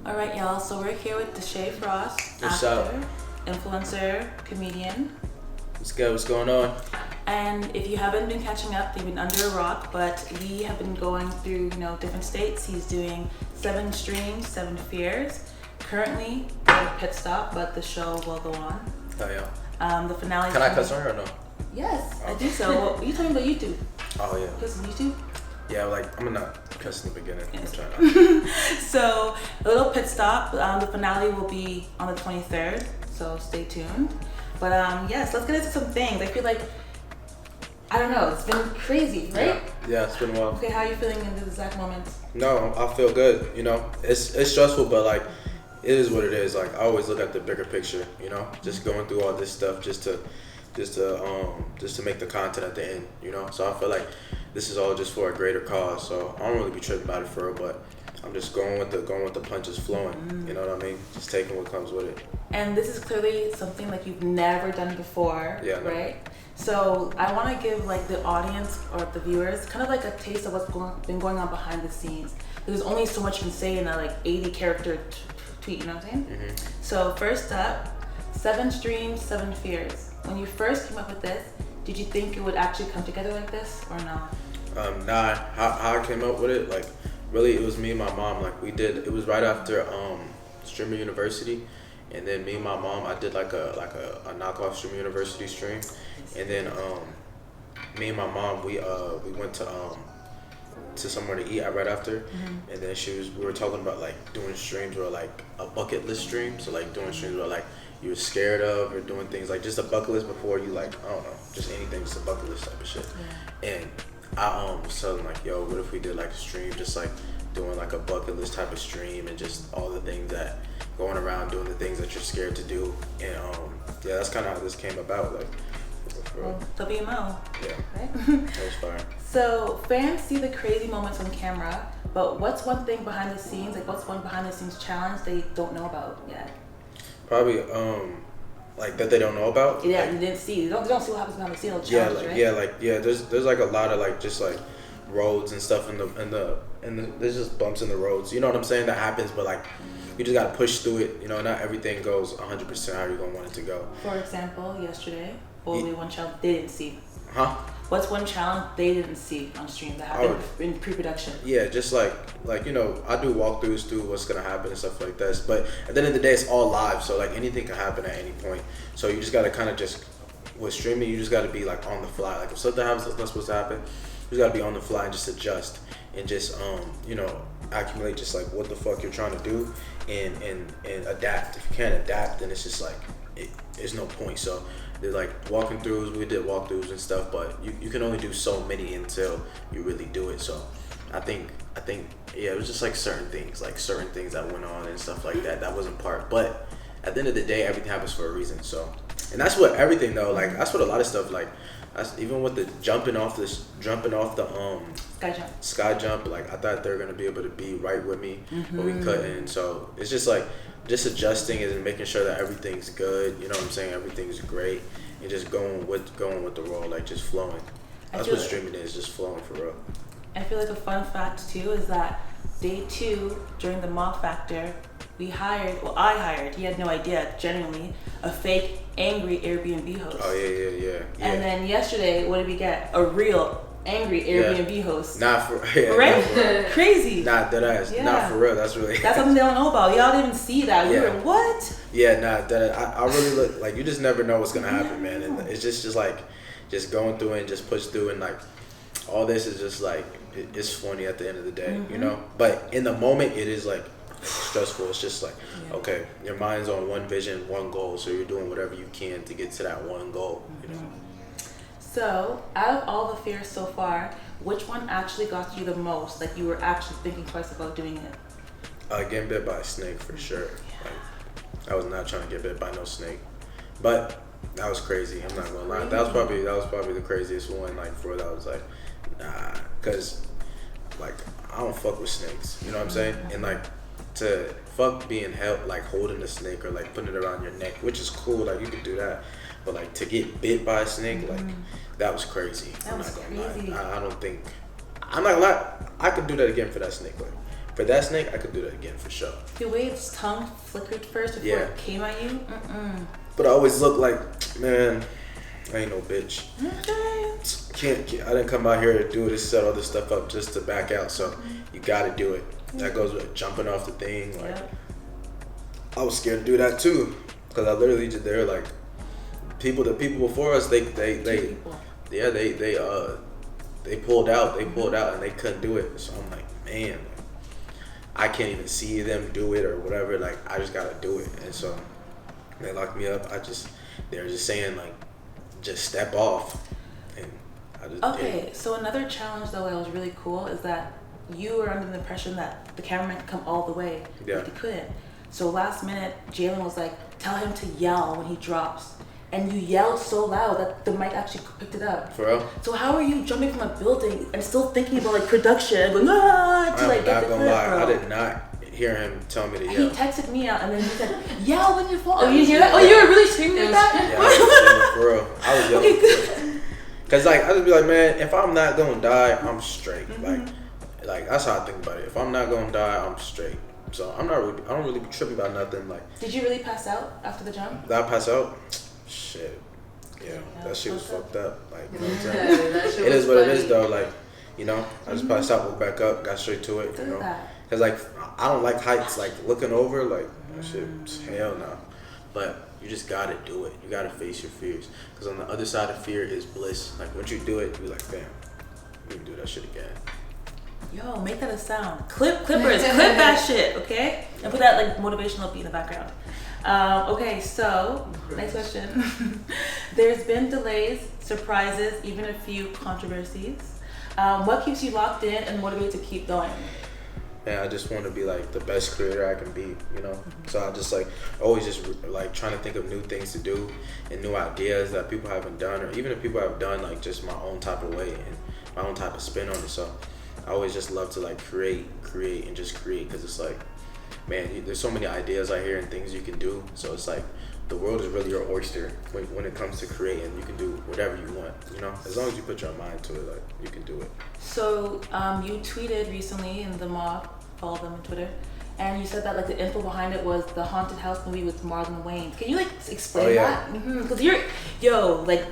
All right, y'all. So we're here with Deshae Frost, What's actor, up? influencer, comedian. What's good? What's going on? And if you haven't been catching up, you've been under a rock. But we have been going through, different states. He's doing 7 streams, 7 fears. Currently, at a pit stop, but the show will go on. Oh yeah. The finale. Can I cuss on here or no? Yes, I do so. Well, you told me about YouTube. Oh yeah. Cuss on YouTube. Yeah, like I'm gonna not cuss in the beginning. I'm trying not. So a little pit stop. The finale will be on the 23rd. So stay tuned. But yes, let's get into some things. I feel like I don't know. It's been crazy, right? Yeah, it's been a while. Okay, how are you feeling in this exact moment? No, I feel good. It's stressful, but like it is what it is. Like I always look at the bigger picture. Just going through all this stuff just to make the content at the end. So I feel like this is all just for a greater cause. So I don't really be tripping about it for real, but I'm just going with the punches flowing. You know what I mean? Just taking what comes with it. And this is clearly something like you've never done before, Yeah, no. right? So I want to give like the audience or the viewers kind of like a taste of what's been going on behind the scenes. There's only so much you can say in a like 80 character tweet, you know what I'm saying? Mm-hmm. So first up, 7 streams, 7 fears. When you first came up with this, did you think it would actually come together like this or no? Nah. How I came up with it, like really, it was me and my mom. Like it was right after Streamer University, and then me and my mom, I did like a knockoff Streamer University stream, and then me and my mom, we went to somewhere to eat right after, and then we were talking about like doing streams or like a bucket list stream. So like doing streams where like you were scared of, or doing things like just a bucket list before you like, I don't know, just anything, just a bucket list type of shit. Yeah. And I was telling like, yo, what if we did like a stream just like doing like a bucket list type of stream, and just all the things that going around doing the things that you're scared to do. And yeah, that's kind of how this came about. Like Well, WMO. Yeah. Right? That was fire. So fans see the crazy moments on camera, but what's one thing behind the scenes? Like what's one behind the scenes challenge they don't know about yet? Probably like that they don't know about. Yeah, like, you didn't see. They don't see what happens behind the scenes. Challenge, right? There's like a lot of like just like roads and stuff in the there's just bumps in the roads. You know what I'm saying? That happens, but like you just gotta push through it. Not everything goes 100% how you're gonna want it to go. For example, yesterday, what would be one challenge they didn't see? Huh? What's one challenge they didn't see on stream that happened in pre-production? Yeah, just like I do walkthroughs through what's gonna happen and stuff like this. But at the end of the day, it's all live, so like anything can happen at any point. So you just gotta kind of just with streaming, you just gotta be like on the fly. Like if something happens that's not supposed to happen, you just gotta be on the fly and just adjust and just accumulate just like what the fuck you're trying to do and adapt. If you can't adapt, then it's just like there's no point. So they're like walking throughs. We did walkthroughs and stuff, but you can only do so many until you really do it. So I think yeah, it was just like certain things that went on and stuff like that. That wasn't part, but at the end of the day, everything happens for a reason. So, and that's what everything though. Like that's what a lot of stuff like. That's even with the jumping off the sky jump. Like I thought they were gonna be able to be right with me, but we couldn't. So it's just like just adjusting and making sure that everything's good. You know what I'm saying? Everything's great, and just going with the role, like just flowing. That's what streaming is, just flowing for real. I feel like a fun fact too is that day 2 during the mob factor, I hired, he had no idea, genuinely, a fake angry Airbnb host. Oh yeah. And then yesterday, what did we get? A real angry Airbnb host. Not for right? Not for real. Crazy. Not that ass. Yeah. Not for real. That's really. That's something they don't know about. Y'all didn't even see that. We Yeah. were what? Yeah, I really look like you just never know what's gonna happen, man. And it's just like just going through it and just push through, and like all this is just like it's funny at the end of the day, But in the moment, it is like stressful. It's just like okay, your mind's on one vision, one goal, so you're doing whatever you can to get to that one goal, So, out of all the fears so far, which one actually got you the most? Like you were actually thinking twice about doing it? Getting bit by a snake for sure. Like, I was not trying to get bit by no snake, but that was crazy. I'm not gonna lie. That was probably the craziest one. Like for that, I was like, nah, cause like I don't fuck with snakes. You know what I'm saying? And like to fuck being held, like holding a snake or like putting it around your neck, which is cool. Like you could do that, but like to get bit by a snake, like that was crazy. That was crazy. I don't think. I'm not gonna lie. I could do that again for that snake. Like For that snake, I could do that again for sure. The way its tongue flickered first before it came at you. But I always look like, man, I ain't no bitch. Okay. I didn't come out here to do this, set all this stuff up just to back out. So you got to do it. That goes with jumping off the thing. Like, I was scared to do that too, because I literally just they're like, the people before us, they pulled out and they couldn't do it. So I'm like, man, I can't even see them do it or whatever. Like, I just gotta do it. And so they locked me up. They're just saying like, just step off, and I just did. So another challenge though that was really cool is that you were under the impression that the cameraman could come all the way, but he couldn't. So last minute, Jalen was like, tell him to yell when he drops. And you yelled so loud that the mic actually picked it up. For real? So how are you jumping from a building and still thinking about like production, going to like get the clip, bro? I did not hear him tell me to yell. He texted me out and then he said, yell when you fall. Oh, you hear that? Oh, you were really screaming like that? Yeah, I was for real. I was yelling. Okay, good. Cause like I just be like, man, if I'm not gonna die, I'm straight. Like that's how I think about it. If I'm not gonna die, I'm straight. So I don't really be tripping about nothing. Like, did you really pass out after the jump? Did I pass out? Shit. Yeah, that shit was fucked up. Like, you know what I'm saying? It is what it is though. Like, you know, I just passed out, woke back up, got straight to it. You know, cause like I don't like heights. Like looking over, like that shit, hell no. But you just gotta do it. You gotta face your fears. Cause on the other side of fear is bliss. Like once you do it, you're like, damn, you can do that shit again. Yo, make that a sound. Clippers, clip that shit, okay? And put that like motivational beat in the background. Okay, so next question. There's been delays, surprises, even a few controversies. What keeps you locked in and motivated to keep going? Man, I just want to be like the best creator I can be, you know? So I just like always just like trying to think of new things to do and new ideas that people haven't done, or even if people have done like just my own type of way and my own type of spin on it. So I always just love to like create and just create, because it's like, man, there's so many ideas out here and things you can do. So it's like the world is really your oyster when it comes to creating. You can do whatever you want, you know, as long as you put your mind to it, like you can do it. So you tweeted recently in the mob, follow them on Twitter, and you said that like the info behind it was the haunted house movie with Marlon Wayans. Can you like explain that? Because like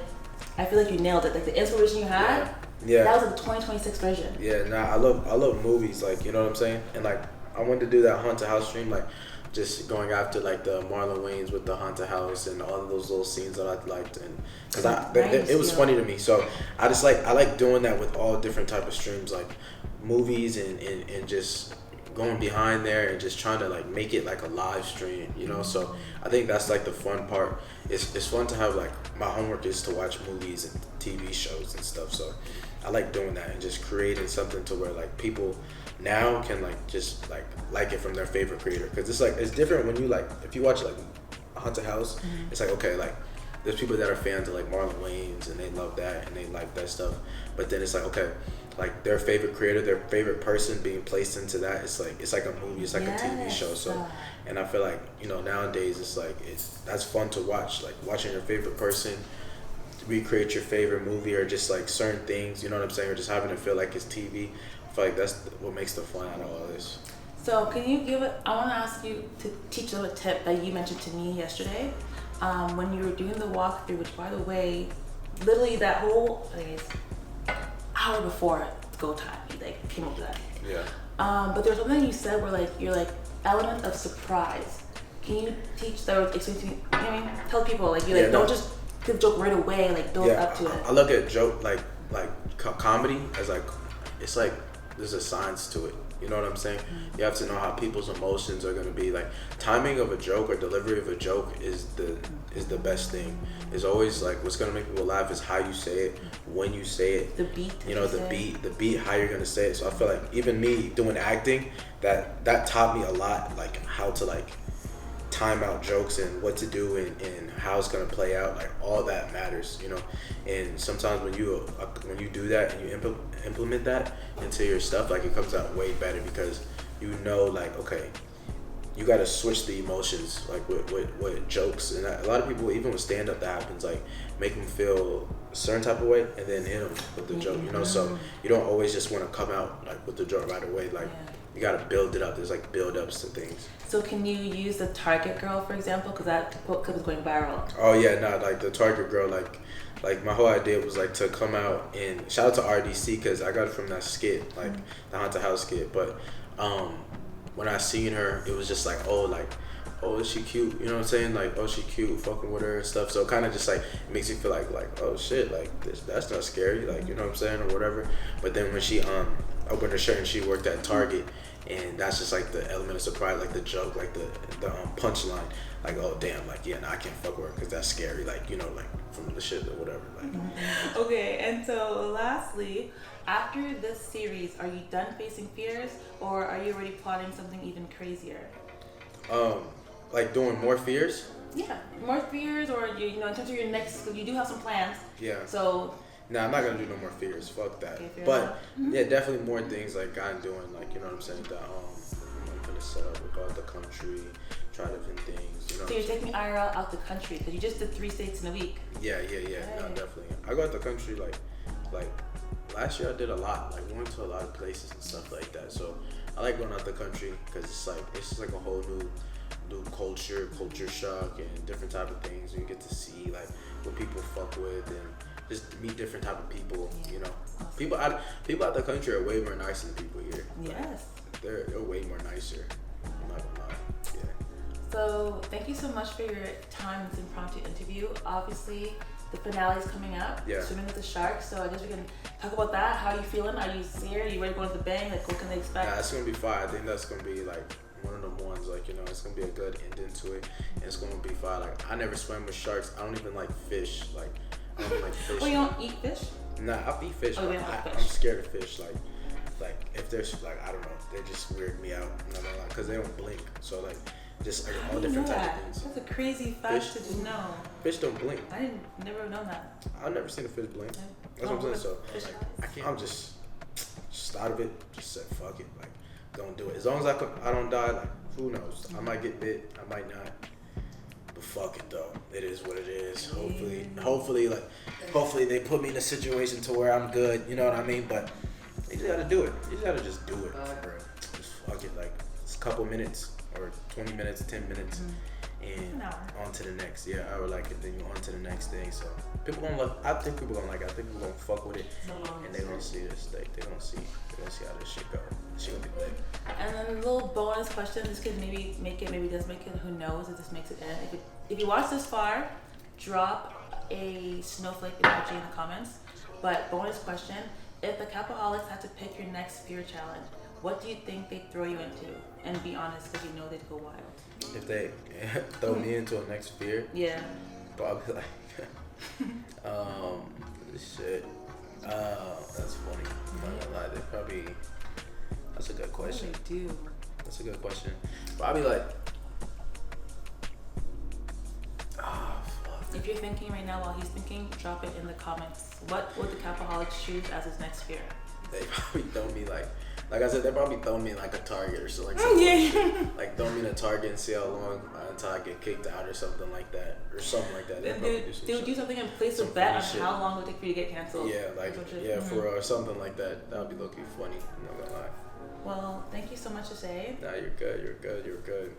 I feel like you nailed it. Like the inspiration you had. Yeah. That was like the 2026 version. Yeah, I love movies, like, you know what I'm saying? And like I wanted to do that haunted house stream, like just going after like the Marlon Wayans with the haunted house and all of those little scenes that I liked, and because it was funny to me. So I like doing that with all different type of streams, like movies and just going behind there and just trying to like make it like a live stream, you know. So I think that's like the fun part. It's fun to have, like, my homework is to watch movies and TV shows and stuff. So I like doing that and just creating something to where like people now can like just like it from their favorite creator, because it's like it's different when you like if you watch like a haunted house, it's like, okay, like there's people that are fans of like Marlon Wayans and they love that and they like that stuff, but then it's like, okay, like their favorite creator, their favorite person being placed into that, it's like a movie, it's like a TV show. So and I feel like, you know, nowadays it's like that's fun to watch, like watching your favorite person recreate your favorite movie, or just like certain things, you know what I'm saying, or just having it feel like it's TV. I feel like that's what makes the fun out of all this. So can you I want to ask you to teach them a tip that you mentioned to me yesterday when you were doing the walkthrough, which, by the way, literally that whole hour before go time, you like came up with that. Yeah. But there's something you said where like you're like element of surprise. Can you teach that, or explain to me? You know what I mean? Tell people like don't just give a joke right away, like build up to it. I look at joke like comedy as like, it's like there's a science to it. You know what I'm saying? You have to know how people's emotions are gonna be. Like timing of a joke or delivery of a joke is the best thing. It's always like what's gonna make people laugh is how you say it, when you say it. The beat. You know, the beat, how you're gonna say it. So I feel like even me doing acting, that taught me a lot, like how to like time out jokes and what to do and how it's gonna play out. Like all that matters, you know. And sometimes when you do that and you implement that into your stuff, like it comes out way better, because you know, like, okay, you got to switch the emotions, like with jokes. And a lot of people, even with stand up, that happens, like make them feel a certain type of way and then hit them with the joke, you know. So you don't always just want to come out like with the joke right away. Like you gotta build it up. There's like build ups to things. So can you use the Target girl, for example? Because that quote was going viral. Oh yeah, no, like the Target girl, like my whole idea was like to come out and shout out to RDC because I got it from that skit, like the haunted house skit. But when I seen her, it was just like, oh, is she cute? You know what I'm saying? Like, oh, she cute, fucking with her and stuff. So kind of just like makes you feel like, oh shit, like that's not scary, like, you know what I'm saying, or whatever. But then when she opened her shirt and she worked at Target, and that's just like the element of surprise, like the joke, like the punchline, like, oh damn, like yeah, I can't fuck with her because that's scary, like, you know, like from the shit or whatever, like. Okay, and so lastly, after this series, are you done facing fears, or are you already plotting something even crazier? Like doing more fears. Yeah, more fears, or you know, in terms of your next, because you do have some plans. Yeah. So. Nah, I'm not gonna do no more fears. Fuck that. Okay, but yeah, definitely more things like I'm doing, like, you know what I'm saying. That I'm gonna set up, go out the country, try different things. You know. So you're taking IRL out the country because you just did 3 states in a week. Yeah. Right. No, definitely. I go out the country like last year I did a lot. Like we went to a lot of places and stuff like that. So I like going out the country because it's just like a whole new culture shock, and different type of things. You get to see like what people fuck with and just meet different type of people. You know, people out the country are way more nicer than people here. Yes, like, they're way more nicer. I'm not gonna lie. Yeah. So thank you so much for your time in this impromptu interview. Obviously, the finale is coming up. Yeah. Swimming with the Sharks. So I guess we can talk about that. How are you feeling? Are you scared? Are you ready to go to the bang? Like, what can they expect? Yeah, it's gonna be fine. I think that's gonna be like one of them ones, like, you know, it's gonna be a good ending to it, and it's gonna be fine. Like, I never swam with sharks. I don't even like fish. Like, I don't like fish. Oh, you don't eat fish? Nah, I eat fish. Oh, you don't like fish. I'm scared of fish. Like if there's like, I don't know, they just weird me out. I'm not gonna lie, cause they don't blink. So like, just like all different types of things. That's a crazy fact to know. Fish don't blink. I never know that. I've never seen a fish blink. That's what I'm saying. So like, I can't. I'm just out of it. Just said fuck it. Like, gonna do it. As long as I don't die. Like, who knows? I might get bit. I might not. But fuck it though. It is what it is. Hopefully they put me in a situation to where I'm good. You know what I mean? But you just gotta do it. You just gotta just do it, bro. Just fuck it. Like, it's a couple minutes or 20 minutes, 10 minutes, and on to the next. Yeah, I would like it. Then you on to the next thing. So people gonna love. I think people gonna like it. I think people gonna fuck with it, and they gonna see this. They gonna see how this shit go. This shit gonna be big. And then a little bonus question. This could maybe make it. Maybe does make it. Who knows if this makes it in? If you watch this far, drop a snowflake emoji in the comments. But bonus question: if the Capaholics had to pick your next fear challenge, what do you think they'd throw you into? And be honest, because you know they'd go wild. If they throw me into a next fear, yeah, probably like, shit. That's funny. I'm not gonna lie, they probably. That's a good question. What do they do? That's a good question. Probably like. If you're thinking right now while he's thinking, drop it in the comments. What would the Capaholics choose as his next fear? They probably throw me like I said, they probably throw me in like a Target or something. Like throw me in a Target and see how long until I get kicked out or something like that. Or something like that. They would do something and place a bet on how long it would take for you to get canceled. Yeah, like, for something like that. That would be low-key funny. I'm not gonna lie. Well, thank you so much, Deshae. Nah, you're good.